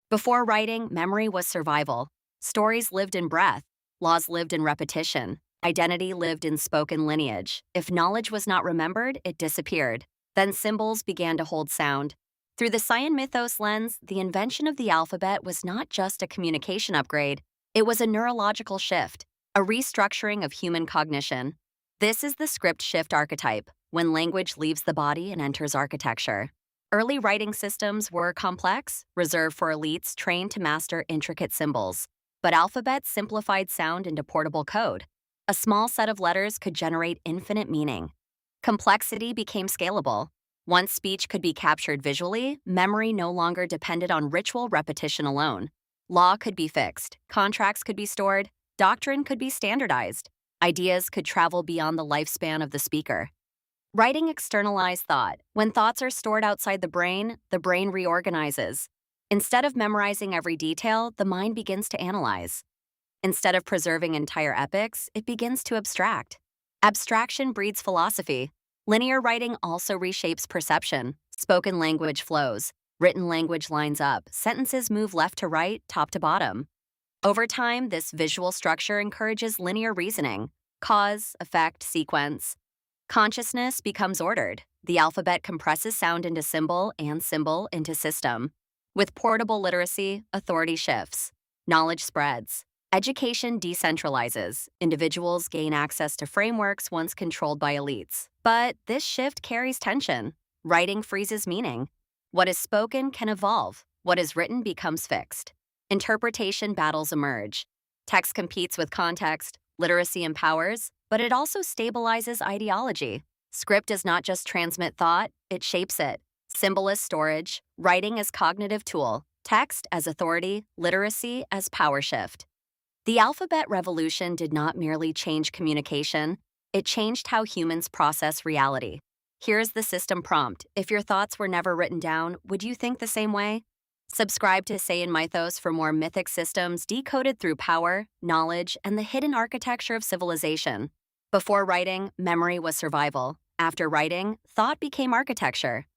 Before writing, memory was survival. Stories lived in breath, laws lived in repetition, identity lived in spoken lineage. If knowledge was not remembered, it disappeared. Then symbols began to hold sound. Through the SayenMythos lens, the invention of the alphabet was not just a communication upgrade, it was a neurological shift, a restructuring of human cognition. This is the script shift archetype, when language leaves the body and enters architecture. Early writing systems were complex, reserved for elites trained to master intricate symbols. But alphabets simplified sound into portable code. A small set of letters could generate infinite meaning. Complexity became scalable. Once speech could be captured visually, memory no longer depended on ritual repetition alone. Law could be fixed, contracts could be stored, doctrine could be standardized, ideas could travel beyond the lifespan of the speaker. Writing externalized thought. When thoughts are stored outside the brain reorganizes. Instead of memorizing every detail, the mind begins to analyze. Instead of preserving entire epics, it begins to abstract. Abstraction breeds philosophy. Linear writing also reshapes perception. Spoken language flows. Written language lines up. Sentences move left to right, top to bottom. Over time, this visual structure encourages linear reasoning. Cause, effect, sequence. Consciousness becomes ordered. The alphabet compresses sound into symbol and symbol into system. With portable literacy, authority shifts. Knowledge spreads. Education decentralizes. Individuals gain access to frameworks once controlled by elites. But this shift carries tension. Writing freezes meaning. What is spoken can evolve. What is written becomes fixed. Interpretation battles emerge. Text competes with context. Literacy empowers, but it also stabilizes ideology. Script does not just transmit thought, it shapes it. Symbol as storage, writing as cognitive tool, text as authority, literacy as power shift. The alphabet revolution did not merely change communication, it changed how humans process reality. Here's the system prompt. If your thoughts were never written down, would you think the same way? Subscribe to SayenMythos for more mythic systems decoded through power, knowledge, and the hidden architecture of civilization. Before writing, memory was survival. After writing, thought became architecture.